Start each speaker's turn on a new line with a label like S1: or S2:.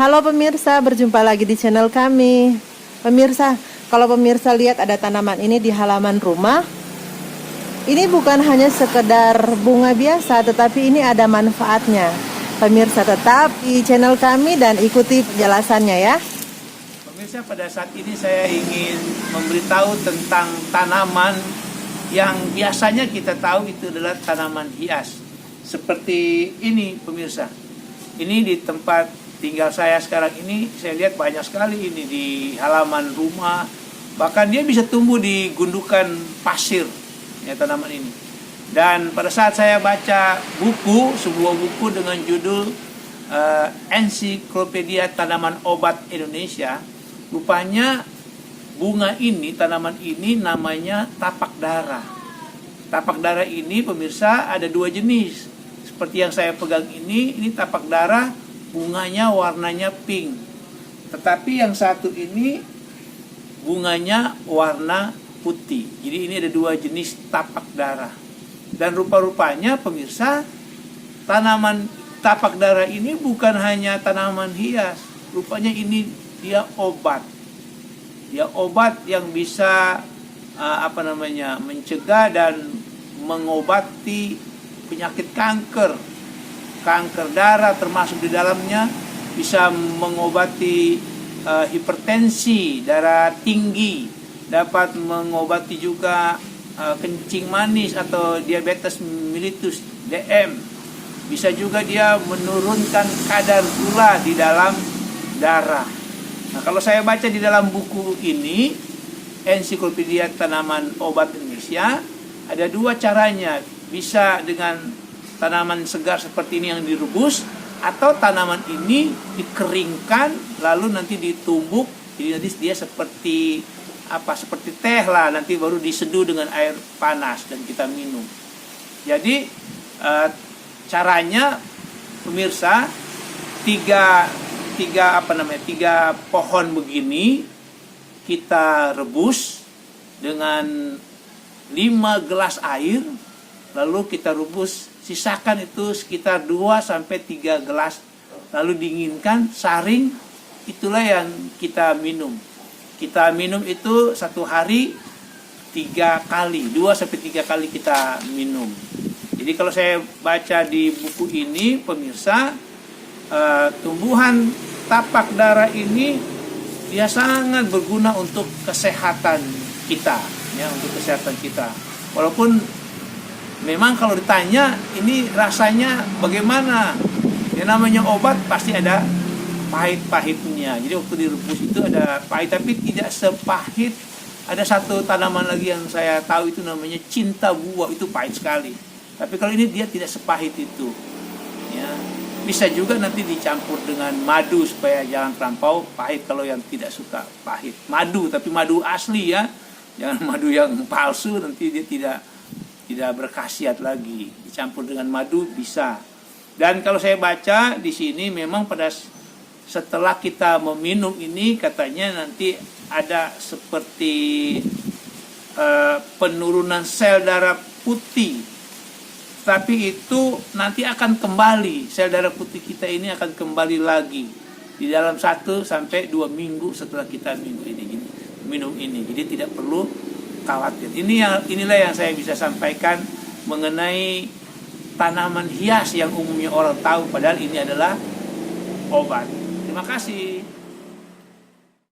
S1: Halo pemirsa, berjumpa lagi di channel kami. Pemirsa, kalau pemirsa lihat ada tanaman ini di halaman rumah, ini bukan hanya sekedar bunga biasa, tetapi ini ada manfaatnya. Pemirsa tetap di channel kami dan ikuti penjelasannya ya.
S2: Pemirsa, pada saat ini saya ingin memberitahu tentang tanaman yang biasanya kita tahu itu adalah tanaman hias. Seperti ini pemirsa. Ini di tempat tinggal saya sekarang ini, saya lihat banyak sekali ini di halaman rumah. Bahkan dia bisa tumbuh di gundukan pasir, ya, tanaman ini. Dan pada saat saya baca sebuah buku dengan judul Ensiklopedia Tanaman Obat Indonesia, rupanya bunga ini, tanaman ini namanya tapak dara. Tapak dara ini pemirsa ada dua jenis. Seperti yang saya pegang ini tapak dara, bunganya warnanya pink. Tetapi yang satu ini bunganya warna putih. Jadi ini ada dua jenis tapak dara. Dan rupa-rupanya pemirsa, tanaman tapak dara ini bukan hanya tanaman hias. Rupanya ini dia obat. Dia obat yang bisa mencegah dan mengobati penyakit kanker darah, termasuk di dalamnya bisa mengobati hipertensi, darah tinggi, dapat mengobati juga kencing manis atau diabetes mellitus DM. Bisa juga dia menurunkan kadar gula di dalam darah. Nah, kalau saya baca di dalam buku ini, Ensiklopedia Tanaman Obat Indonesia, ada dua caranya. Bisa dengan tanaman segar seperti ini yang direbus, atau tanaman ini dikeringkan lalu nanti ditumbuk, jadi nanti dia seperti teh lah, nanti baru diseduh dengan air panas dan kita minum. Jadi caranya pemirsa, tiga pohon begini kita rebus dengan 5 gelas air, lalu kita rebus, sisakan itu sekitar 2-3 gelas, lalu dinginkan, saring, itulah yang kita minum. Kita minum itu satu hari 3 kali, 2-3 kali kita minum. Jadi kalau saya baca di buku ini pemirsa, tumbuhan tapak dara ini dia sangat berguna untuk kesehatan kita, ya, untuk kesehatan kita. Walaupun memang kalau ditanya ini rasanya bagaimana, yang namanya obat pasti ada pahit-pahitnya. Jadi waktu direbus itu ada pahit, tapi tidak sepahit. Ada satu tanaman lagi yang saya tahu itu namanya cinta buah, itu pahit sekali. Tapi kalau ini dia tidak sepahit itu. Ya, bisa juga nanti dicampur dengan madu supaya jangan terlampau pahit kalau yang tidak suka pahit. Madu, tapi madu asli ya. Jangan madu yang palsu, nanti dia tidak berkhasiat lagi. Dicampur dengan madu bisa. Dan kalau saya baca di sini memang setelah kita meminum ini katanya nanti ada seperti penurunan sel darah putih. Tapi itu nanti akan kembali, sel darah putih kita ini akan kembali lagi di dalam 1-2 minggu setelah kita minum ini. Jadi tidak perlu khawatir. Inilah yang saya bisa sampaikan mengenai tanaman hias yang umumnya orang tahu, padahal ini adalah obat. Terima kasih.